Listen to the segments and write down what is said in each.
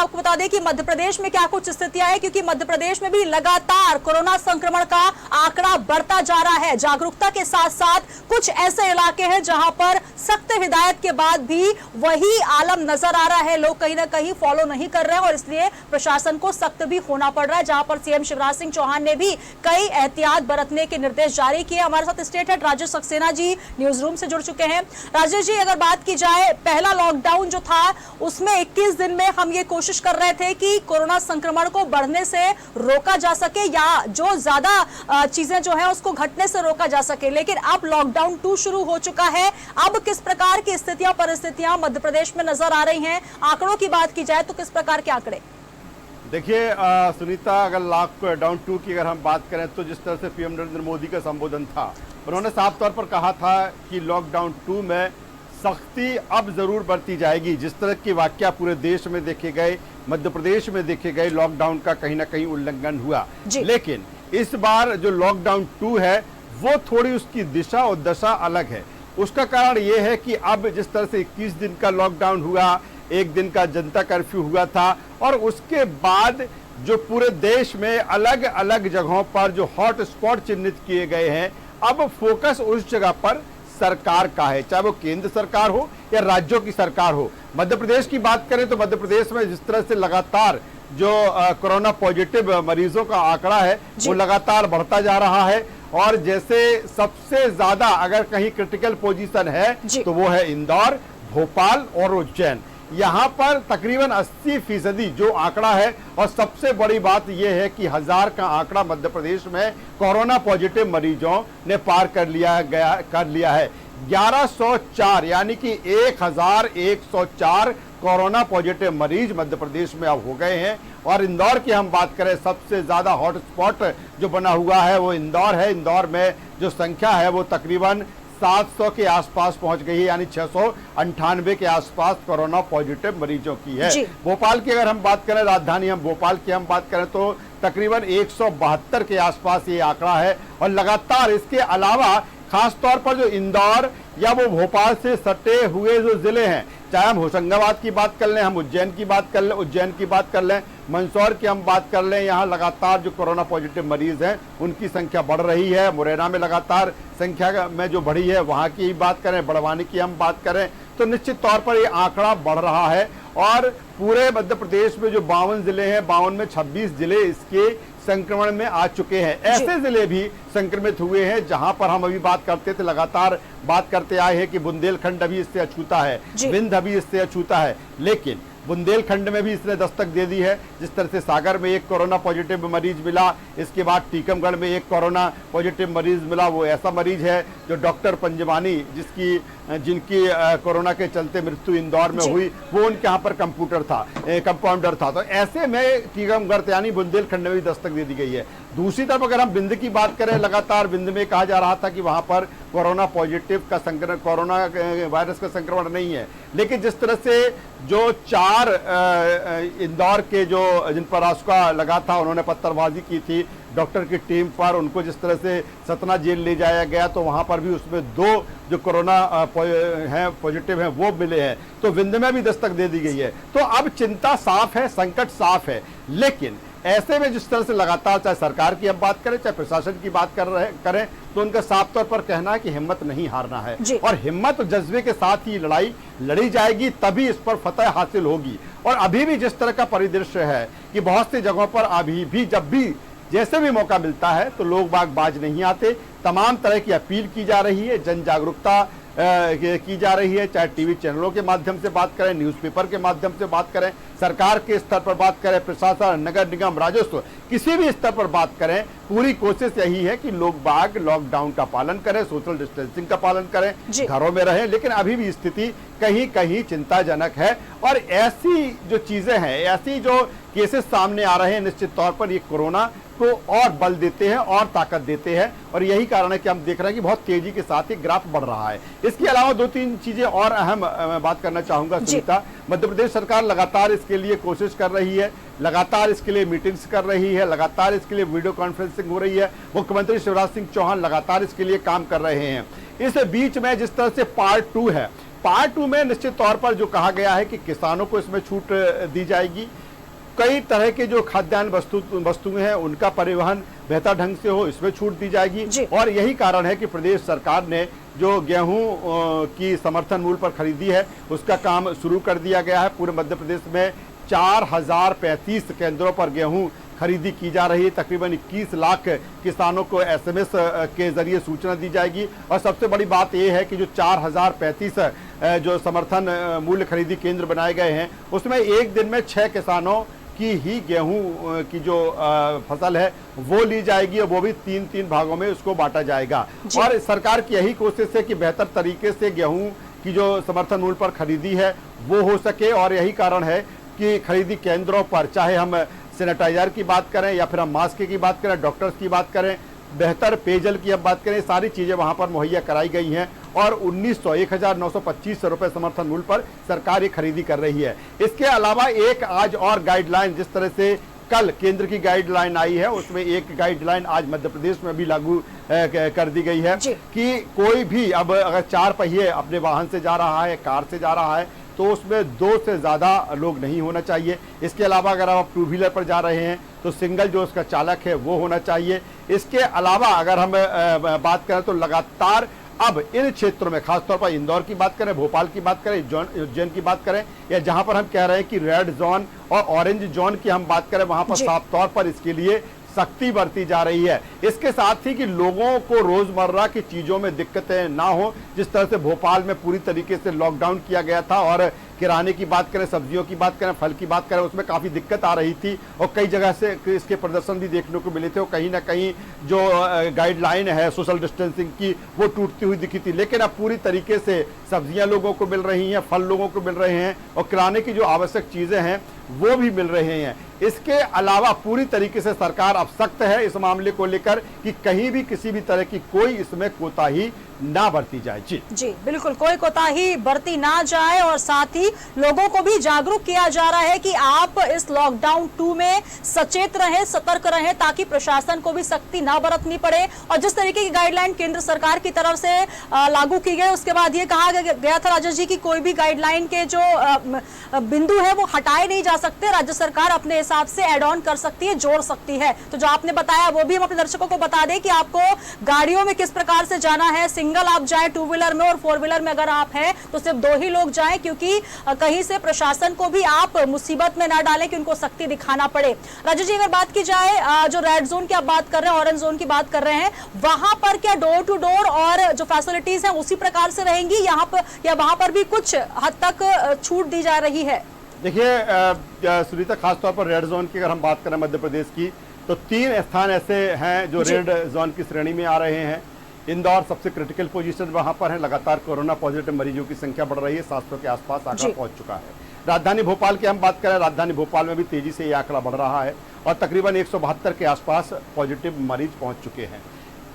आपको बता दें कि मध्य प्रदेश में क्या कुछ स्थितियां हैं, क्योंकि मध्य प्रदेश में भी लगातार कोरोना संक्रमण का आंकड़ा बढ़ता जा रहा है। जागरूकता के साथ साथ कुछ ऐसे इलाके हैं जहां पर सख्त हिदायत के बाद भी वही आलम नजर आ रहा है, लोग कहीं ना कहीं फॉलो नहीं कर रहे हैं और इसलिए प्रशासन को सख्त भी होना पड़ रहा है, जहां पर सीएम शिवराज सिंह चौहान ने भी कई एहतियात बरतने के निर्देश जारी किए। हमारे साथ state head Rajesh Saxena ji news room से जुड़ चुके हैं। राजेश जी, अगर बात की जाए, पहला लॉकडाउन जो था उसमें 21 दिन में हम ये कोशिश कर रहे थे कि कोरोना संक्रमण को बढ़ने से रोका जा सके या जो ज्यादा चीजें जो है उसको घटने से रोका जा सके, लेकिन अब लॉकडाउन 2 शुरू हो चुका है। अब किस प्रकार की स्थितियां परिस्थितियां मध्य प्रदेश में नजर आ रही हैं? आंकड़ों की बात की जाए तो किस प्रकार के आंकड़े? देखिए सुनीता, अगर लॉकडाउन 2 की अगर हम बात करें तो जिस तरह से पीएम नरेंद्र मोदी का संबोधन था, उन्होंने साफ तौर पर कहा था कि लॉकडाउन 2 में सख्ती अब जरूर बरती जाएगी। जिस तरह के वाकया पूरे देश में देखे गए, मध्य प्रदेश में देखे गए, लॉकडाउन का कहीं ना कहीं उल्लंघन हुआ, लेकिन इस बार जो लॉकडाउन 2 है वो थोड़ी उसकी दिशा और दशा अलग है। उसका कारण ये है कि अब जिस तरह से 21 दिन का लॉकडाउन हुआ, एक दिन का जनता कर्फ्यू हुआ था और उसके बाद जो पूरे देश में अलग अलग जगहों पर जो हॉट स्पॉट चिन्हित किए गए हैं, अब फोकस उस जगह पर सरकार का है, चाहे वो केंद्र सरकार हो या राज्यों की सरकार हो। मध्य प्रदेश की बात करें तो मध्य प्रदेश में जिस तरह से लगातार जो कोरोना पॉजिटिव मरीजों का आंकड़ा है वो लगातार बढ़ता जा रहा है और जैसे सबसे ज्यादा अगर कहीं क्रिटिकल पोजीशन है तो वो है इंदौर, भोपाल और उज्जैन। यहाँ पर तकरीबन 80% जो आंकड़ा है और सबसे बड़ी बात यह है कि 1000 का आंकड़ा मध्य प्रदेश में कोरोना पॉजिटिव मरीजों ने पार कर लिया है। 1104 यानी कि 1104 कोरोना पॉजिटिव मरीज मध्य प्रदेश में अब हो गए हैं। और इंदौर की हम बात करें, सबसे ज्यादा हॉटस्पॉट जो बना हुआ है वो इंदौर है। इंदौर में जो संख्या है वो तकरीबन 700 के आसपास पहुंच गई है, यानी 698 के आसपास कोरोना पॉजिटिव मरीजों की है। भोपाल की अगर हम बात करें, राजधानी हम भोपाल की हम बात करें तो तकरीबन 172 के आसपास ये आंकड़ा है। और लगातार इसके अलावा खास तौर पर जो इंदौर या वो भोपाल से सटे हुए जो जिले हैं, चाहे हम होशंगाबाद की बात कर लें, हम उज्जैन की बात कर लें, मंदसौर की हम बात कर लें, यहाँ लगातार जो कोरोना पॉजिटिव मरीज हैं उनकी संख्या बढ़ रही है। मुरैना में लगातार संख्या में जो बढ़ी है वहाँ की बात करें, बड़वानी की हम बात करें तो निश्चित तौर पर ये आंकड़ा बढ़ रहा है। और पूरे मध्य प्रदेश में जो 52 जिले हैं, 52 में 26 जिले इसके संक्रमण में आ चुके हैं। ऐसे जिले भी संक्रमित हुए हैं जहां पर हम अभी बात करते थे, लगातार बात करते आए हैं कि बुंदेलखंड अभी इससे अछूता है, विंध्य अभी इससे अछूता है, लेकिन बुंदेलखंड में भी इसने दस्तक दे दी है। जिस तरह से सागर में एक कोरोना पॉजिटिव मरीज मिला, इसके बाद टीकमगढ़ में एक कोरोना पॉजिटिव मरीज मिला। वो ऐसा मरीज है जो डॉक्टर पंजवानी जिनकी कोरोना के चलते मृत्यु इंदौर में हुई, वो उनके यहाँ पर कंपाउंडर था। तो ऐसे में टीकमगढ़ यानी बुंदेलखंड में भी दस्तक दे दी गई है। दूसरी तरफ अगर हम विंध्य की बात करें, लगातार विंध्य में कहा जा रहा था कि वहां पर कोरोना पॉजिटिव का संक्रमण, कोरोना वायरस का संक्रमण नहीं है, लेकिन जिस तरह से जो 4 इंदौर के जिन पर रासुका लगा था, उन्होंने पत्थरबाजी की थी डॉक्टर की टीम पर, उनको जिस तरह से सतना जेल ले जाया गया तो वहां पर भी उसमें 2 जो कोरोना पॉजिटिव हैं वो मिले हैं। तो विंध्य में भी दस्तक दे दी गई है। तो अब चिंता साफ है, संकट साफ है, लेकिन ऐसे में जिस तरह से लगातार चाहे सरकार की अब बात करें चाहे प्रशासन की बात करें तो उनका साफ तौर पर कहना है कि हिम्मत नहीं हारना है और हिम्मत और जज्बे के साथ ही लड़ाई लड़ी जाएगी, तभी इस पर फतह हासिल होगी। और अभी भी जिस तरह का परिदृश्य है कि बहुत सी जगहों पर अभी भी जब भी जैसे भी मौका मिलता है तो लोग बाज नहीं आते। तमाम तरह की अपील की जा रही है, जन जागरूकता की जा रही है, चाहे टीवी चैनलों के माध्यम से बात करें, न्यूज़पेपर के माध्यम से बात करें, सरकार के स्तर पर बात करें, प्रशासन, नगर निगम, राजस्व, किसी भी स्तर पर बात करें, पूरी कोशिश यही है कि लोग बाग लॉकडाउन का पालन करें, सोशल डिस्टेंसिंग का पालन करें, घरों में रहें। लेकिन अभी भी स्थिति कहीं कहीं चिंताजनक है और ऐसी जो चीजें हैं, ऐसी जो केसेस सामने आ रहे हैं, निश्चित तौर पर ये कोरोना को और बल देते हैं और ताकत देते हैं। और यही कारण है कि हम देख रहे हैं कि बहुत तेजी के साथ ही ग्राफ बढ़ रहा है। इसके अलावा 2-3 चीजें और अहम बात करना चाहूंगा सुनीता। मध्य प्रदेश सरकार लगातार इसके लिए कोशिश कर रही है, लगातार इसके लिए मीटिंग्स कर रही है, लगातार इसके लिए वीडियो कॉन्फ्रेंसिंग हो रही है। मुख्यमंत्री शिवराज सिंह चौहान लगातार इसके लिए काम कर रहे हैं। इस बीच में जिस तरह से पार्ट 2 है, पार्ट 2 में निश्चित तौर पर जो कहा गया है कि किसानों को इसमें छूट दी जाएगी, कई तरह के जो खाद्यान्न वस्तुएं हैं उनका परिवहन बेहतर ढंग से हो, इसमें छूट दी जाएगी। और यही कारण है कि प्रदेश सरकार ने जो गेहूं की समर्थन मूल्य पर खरीदी है उसका काम शुरू कर दिया गया है। पूरे मध्य प्रदेश में 4035 केंद्रों पर गेहूं खरीदी की जा रही है। तकरीबन 21 लाख किसानों को SMS के जरिए सूचना दी जाएगी। और सबसे बड़ी बात यह है कि जो 4035 जो समर्थन मूल्य खरीदी केंद्र बनाए गए हैं उसमें एक दिन में 6 किसानों की ही गेहूं की जो फसल है वो ली जाएगी और वो भी 3-3 भागों में उसको बांटा जाएगा। और सरकार की यही कोशिश है कि बेहतर तरीके से गेहूं की जो समर्थन मूल्य पर खरीदी है वो हो सके। और यही कारण है कि खरीदी केंद्रों पर चाहे हम सैनिटाइजर की बात करें या फिर हम मास्क की बात करें, डॉक्टर्स की बात करें, बेहतर पेयजल की अब बात करें, सारी चीजें वहां पर मुहैया कराई गई हैं। और 1925 रुपए समर्थन मूल्य पर सरकार ये खरीदी कर रही है। इसके अलावा एक आज और गाइडलाइन, जिस तरह से कल केंद्र की गाइडलाइन आई है उसमें एक गाइडलाइन आज मध्य प्रदेश में भी लागू कर दी गई है कि कोई भी अब अगर 4 पहिए अपने वाहन से जा रहा है, कार से जा रहा है, तो उसमें 2 से ज़्यादा लोग नहीं होना चाहिए। इसके अलावा अगर आप 2 व्हीलर पर जा रहे हैं तो सिंगल जो उसका चालक है वो होना चाहिए। इसके अलावा अगर हम बात करें तो लगातार अब इन क्षेत्रों में, खासतौर पर इंदौर की बात करें, भोपाल की बात करें, उज्जैन की बात करें, या जहां पर हम कह रहे हैं कि रेड जोन और ऑरेंज जोन की हम बात करें, वहां पर साफ तौर पर इसके लिए सख्ती बरती जा रही है। इसके साथ ही कि लोगों को रोजमर्रा की चीजों में दिक्कतें ना हो, जिस तरह से भोपाल में पूरी तरीके से लॉकडाउन किया गया था और किराने की बात करें, सब्जियों की बात करें, फल की बात करें, उसमें काफ़ी दिक्कत आ रही थी और कई जगह से इसके प्रदर्शन भी देखने को मिले थे और कहीं ना कहीं जो गाइडलाइन है सोशल डिस्टेंसिंग की वो टूटती हुई दिखी थी। लेकिन अब पूरी तरीके से सब्जियां लोगों को मिल रही हैं, फल लोगों को मिल रहे हैं और किराने की जो आवश्यक चीज़ें हैं वो भी मिल रहे हैं। इसके अलावा पूरी तरीके से सरकार अब सख्त है इस मामले को लेकर कि कहीं भी किसी भी तरह की कोई इसमें कोताही ना बरती जाए। जी बिल्कुल, कोई कोताही बरती ना जाए और साथ ही लोगों को भी जागरूक किया जा रहा है कि आप इस लॉकडाउन 2 में सचेत रहें, सतर्क रहें, ताकि प्रशासन को भी सख्ती ना बरतनी पड़े। और जिस तरीके की गाइडलाइन केंद्र सरकार की तरफ से लागू की गई उसके बाद ये कहा गया था राजेश जी की कोई भी गाइडलाइन के जो बिंदु है वो हटाए नहीं जा सकते, राज्य सरकार अपने हिसाब से एड ऑन कर सकती है, जोड़ सकती है। तो जो आपने बताया वो भी हम अपने दर्शकों को बता दें कि आपको गाड़ियों में किस प्रकार से जाना है। सिंगल आप जाए 2 व्हीलर में और 4 व्हीलर में अगर आप हैं तो सिर्फ 2 ही लोग जाएं, क्योंकि कहीं से प्रशासन को भी आप मुसीबत में ना डालें कि उनको सख्ती दिखाना पड़े। राजेश जी, अगर बात की जाए जो रेड जोन की आप बात कर रहे हैं, ऑरेंज जोन की बात कर रहे हैं, वहां पर क्या डोर टू डोर और जो फैसिलिटीज हैं उसी प्रकार से रहेंगी यहाँ पर, या वहां पर भी कुछ हद तक छूट दी जा रही है? देखिए सुनीता, खासतौर पर रेड जोन की अगर हम बात करें मध्य प्रदेश की तो 3 स्थान ऐसे हैं जो रेड जोन की श्रेणी में आ रहे हैं। इंदौर सबसे क्रिटिकल पोजीशन वहां पर है, लगातार कोरोना पॉजिटिव मरीजों की संख्या बढ़ रही है, 700 के आसपास आंकड़ा पहुंच चुका है। राजधानी भोपाल की हम बात करें, राजधानी भोपाल में भी तेजी से ये आंकड़ा बढ़ रहा है और तकरीबन 172 के आसपास पॉजिटिव मरीज पहुंच चुके हैं।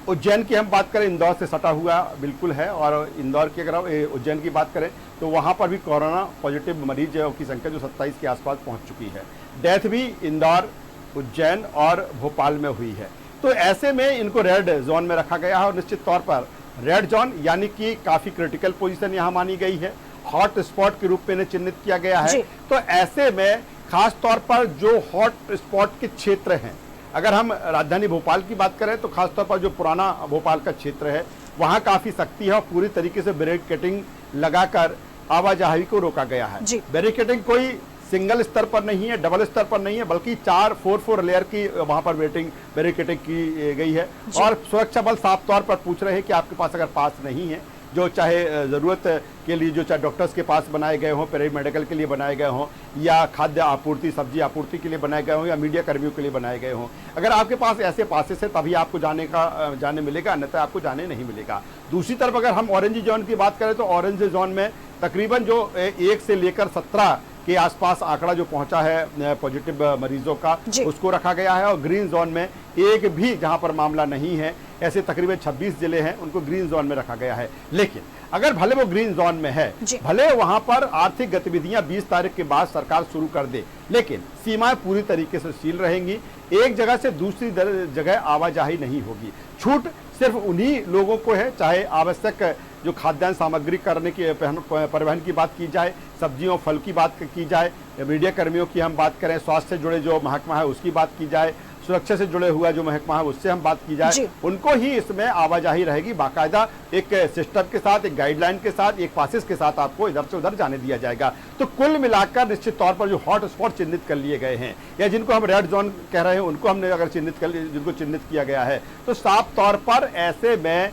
उज्जैन की हम बात करें, इंदौर से सटा हुआ बिल्कुल है और इंदौर की अगर उज्जैन की बात करें तो वहां पर भी कोरोना पॉजिटिव मरीज की संख्या जो 27 के आसपास पहुंच चुकी है। डेथ भी इंदौर, उज्जैन और भोपाल में हुई है। तो ऐसे में इनको रेड जोन में रखा गया है और निश्चित तौर पर रेड जोन यानी कि काफी क्रिटिकल पोजीशन यहां मानी गई है, हॉट स्पॉट के रूप में इन्हें चिन्हित किया गया है। तो ऐसे में खास तौर पर जो हॉट स्पॉट के क्षेत्र हैं, अगर हम राजधानी भोपाल की बात करें तो खासतौर पर जो पुराना भोपाल का क्षेत्र है वहां काफी सख्ती है और पूरी तरीके से बैरिकेडिंग लगाकर आवाजाही को रोका गया है। बैरिकेडिंग कोई सिंगल स्तर पर नहीं है, डबल स्तर पर नहीं है, बल्कि 4 लेयर की वहां पर बैरिकेडिंग की गई है। और सुरक्षा बल साफ तौर पर पूछ रहे हैं कि आपके पास अगर पास नहीं है, जो चाहे जरूरत के लिए जो चाहे डॉक्टर्स के पास बनाए गए हों, पैरामेडिकल के लिए बनाए गए हों, या खाद्य आपूर्ति, सब्जी आपूर्ति के लिए बनाए गए हों, या मीडिया कर्मियों के लिए बनाए गए हों, अगर आपके पास ऐसे पासेस है तभी आपको जाने मिलेगा, अन्यथा आपको जाने नहीं मिलेगा। दूसरी तरफ अगर हम ऑरेंज जोन की बात करें तो ऑरेंज जोन में तकरीबन जो 1 से लेकर 17 के आसपास आंकड़ा जो पहुंचा है पॉजिटिव मरीजों का उसको रखा गया है। और ग्रीन जोन में एक भी जहां पर मामला नहीं है, ऐसे तकरीबन 26 जिले हैं, उनको ग्रीन जोन में रखा गया है। लेकिन अगर भले वो ग्रीन जोन में है, भले वहां पर आर्थिक गतिविधियां 20 तारीख के बाद सरकार शुरू कर दे, लेकिन सीमाएं पूरी तरीके से सील रहेंगी। एक जगह से दूसरी जगह आवाजाही नहीं होगी। छूट सिर्फ उन्हीं लोगों को है, चाहे आवश्यक जो खाद्यान्न सामग्री करने की परिवहन की बात की जाए, सब्जियों फल की बात की जाए, मीडिया कर्मियों की हम बात करें, स्वास्थ्य से जुड़े जो महकमा है उसकी बात की जाए, सुरक्षा से जुड़े हुआ जो महकमा है उससे हम बात की जाए, उनको ही इसमें आवाजाही रहेगी। बाकायदा एक सिस्टम के साथ, एक गाइडलाइन के साथ, एक पासेस के साथ आपको इधर से उधर जाने दिया जाएगा। तो कुल मिलाकर निश्चित तौर पर जो हॉट स्पॉट चिन्हित कर लिए गए हैं या जिनको हम रेड जोन कह रहे हैं उनको हमने अगर जिनको चिन्हित किया गया है, तो साफ तौर पर ऐसे में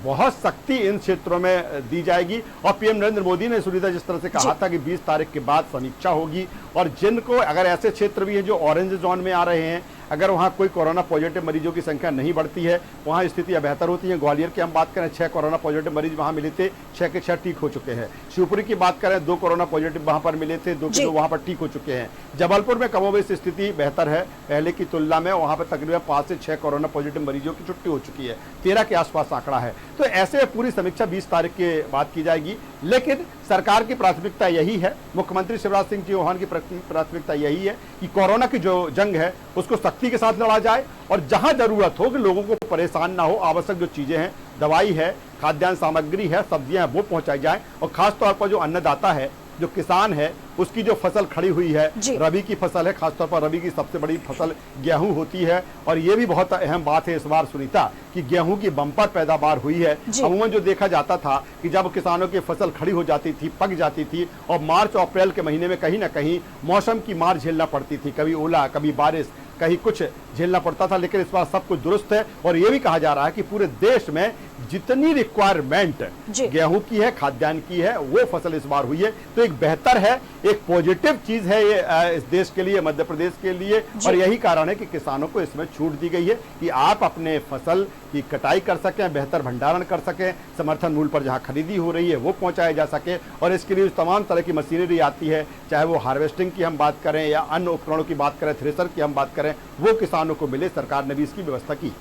बहुत सख्ती इन क्षेत्रों में दी जाएगी। और पीएम नरेंद्र मोदी ने सुनीता जिस तरह से कहा था कि 20 तारीख के बाद समीक्षा होगी, और जिनको अगर ऐसे क्षेत्र भी हैं जो ऑरेंज जोन में आ रहे हैं, अगर वहाँ कोई कोरोना पॉजिटिव मरीजों की संख्या नहीं बढ़ती है, वहाँ स्थितियाँ बेहतर होती हैं। ग्वालियर की हम बात करें, 6 कोरोना पॉजिटिव मरीज वहाँ मिले थे, 6 के 6 ठीक हो चुके हैं। शिवपुरी की बात करें, 2 कोरोना पॉजिटिव वहाँ पर मिले थे, 2 के 2 वहाँ पर ठीक हो चुके हैं। जबलपुर में कमोबेश स्थिति बेहतर है पहले की तुलना में, वहाँ पर तकरीबन 5 से 6 कोरोना पॉजिटिव मरीजों की छुट्टी हो चुकी है, 13 के आसपास आंकड़ा है। तो ऐसे पूरी समीक्षा 20 तारीख के बाद की जाएगी। लेकिन सरकार की प्राथमिकता यही है, मुख्यमंत्री शिवराज सिंह चौहान की प्राथमिकता यही है कि कोरोना की जो जंग है उसको सख्ती के साथ लड़ा जाए, और जहां जरूरत हो कि लोगों को परेशान ना हो, आवश्यक जो चीजें हैं, दवाई है, खाद्यान्न सामग्री है, सब्जियां हैं, वो पहुंचाई जाए। और खासतौर पर जो अन्नदाता है, जो किसान है, उसकी जो फसल खड़ी हुई है, रबी की फसल है, खासतौर पर रबी की सबसे बड़ी फसल गेहूं होती है। और ये भी बहुत अहम बात है इस बार सुनीता कि गेहूं की बम्पर पैदावार हुई है। अमूमन जो देखा जाता था कि जब किसानों की फसल खड़ी हो जाती थी, पक जाती थी, और मार्च और अप्रैल के महीने में कहीं ना कहीं मौसम की मार झेलना पड़ती थी, कभी ओला, कभी बारिश, कहीं कुछ झेलना पड़ता था। लेकिन इस बार सब कुछ दुरुस्त है, और ये भी कहा जा रहा है कि पूरे देश में जितनी रिक्वायरमेंट गेहूं की है, खाद्यान्न की है, वो फसल इस बार हुई है। तो एक बेहतर है, एक पॉजिटिव चीज है ये इस देश के लिए, मध्य प्रदेश के लिए। और यही कारण है कि किसानों को इसमें छूट दी गई है कि आप अपने फसल की कटाई कर सकें, बेहतर भंडारण कर सकें, समर्थन मूल्य पर जहां खरीदी हो रही है वो पहुंचाया जा सके। और इसके लिए तमाम तरह की मशीनरी आती है, चाहे वो हार्वेस्टिंग की हम बात करें या अन्य उपकरणों की बात करें, थ्रेसर की हम बात करें, वो किसानों को मिले। सरकार ने भी इसकी व्यवस्था की।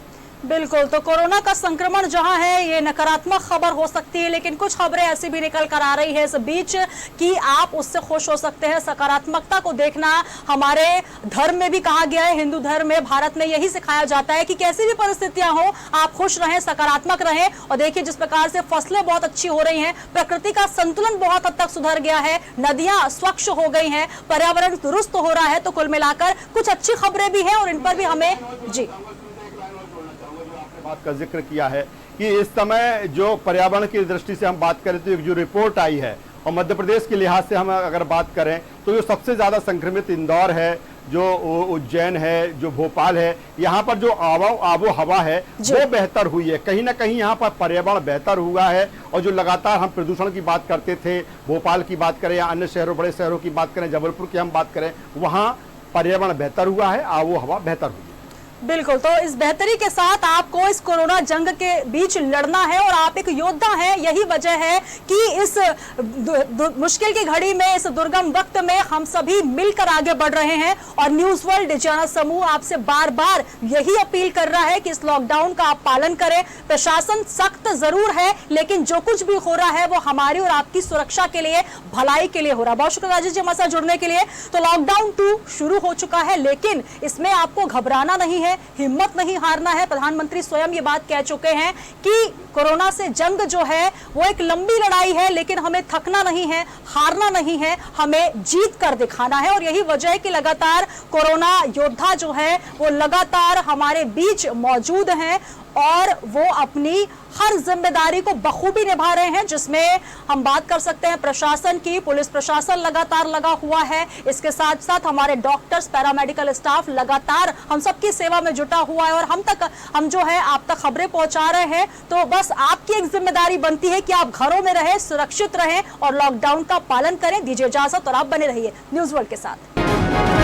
बिल्कुल, तो कोरोना का संक्रमण जहां है ये नकारात्मक खबर हो सकती है, लेकिन कुछ खबरें ऐसी भी निकल कर आ रही है इस बीच कि आप उससे खुश हो सकते हैं। सकारात्मकता को देखना हमारे धर्म में भी कहा गया है, हिंदू धर्म में, भारत में यही सिखाया जाता है कि कैसी भी परिस्थितियां हो आप खुश रहें, सकारात्मक रहें। और देखिए जिस प्रकार से फसलें बहुत अच्छी हो रही हैं, प्रकृति का संतुलन बहुत हद तक सुधर गया है, नदियां स्वच्छ हो गई हैं, पर्यावरण दुरुस्त हो रहा है। तो कुल मिलाकर कुछ अच्छी खबरें भी हैं और इन पर भी हमें बात का जिक्र किया है कि इस समय जो पर्यावरण की दृष्टि से हम बात करें तो एक जो रिपोर्ट आई है, और मध्य प्रदेश के लिहाज से हम अगर बात करें तो जो सबसे ज्यादा संक्रमित इंदौर है, जो उज्जैन है, जो भोपाल है, यहाँ पर जो आबो हवा है वो बेहतर हुई है। कहीं ना कहीं यहाँ पर पर्यावरण बेहतर हुआ है। और जो लगातार हम प्रदूषण की बात करते थे, भोपाल की बात करें या अन्य शहरों, बड़े शहरों की बात करें, जबलपुर की हम बात करें, वहाँ पर्यावरण बेहतर हुआ है, आबो हवा बेहतर हुई है। बिल्कुल, तो इस बेहतरी के साथ आपको इस कोरोना जंग के बीच लड़ना है और आप एक योद्धा हैं। यही वजह है कि इस मुश्किल की घड़ी में, इस दुर्गम वक्त में हम सभी मिलकर आगे बढ़ रहे हैं। और न्यूज वर्ल्ड डिजियाना समूह आपसे बार बार यही अपील कर रहा है कि इस लॉकडाउन का आप पालन करें। प्रशासन सख्त जरूर है, लेकिन जो कुछ भी हो रहा है वो हमारी और आपकी सुरक्षा के लिए, भलाई के लिए हो रहा है। बहुत शुक्रिया राजेश जी हमारे साथ जुड़ने के लिए। तो लॉकडाउन 2 शुरू हो चुका है, लेकिन इसमें आपको घबराना नहीं है, हिम्मत नहीं हारना है। प्रधानमंत्री स्वयं ये बात कह चुके हैं कि कोरोना से जंग जो है वो एक लंबी लड़ाई है, लेकिन हमें थकना नहीं है, हारना नहीं है, हमें जीत कर दिखाना है। और यही वजह है कि लगातार कोरोना योद्धा जो है वो लगातार हमारे बीच मौजूद हैं और वो अपनी हर जिम्मेदारी को बखूबी निभा रहे हैं, जिसमें हम बात कर सकते हैं प्रशासन की। पुलिस प्रशासन लगातार लगा हुआ है, इसके साथ साथ हमारे डॉक्टर्स, पैरामेडिकल स्टाफ लगातार हम सबकी सेवा में जुटा हुआ है। और हम जो है आप तक खबरें पहुंचा रहे हैं। तो बस आपकी एक जिम्मेदारी बनती है कि आप घरों में रहें, सुरक्षित रहें और लॉकडाउन का पालन करें। दीजिए इजाजत और आप बने रहिए न्यूज वर्ल्ड के साथ।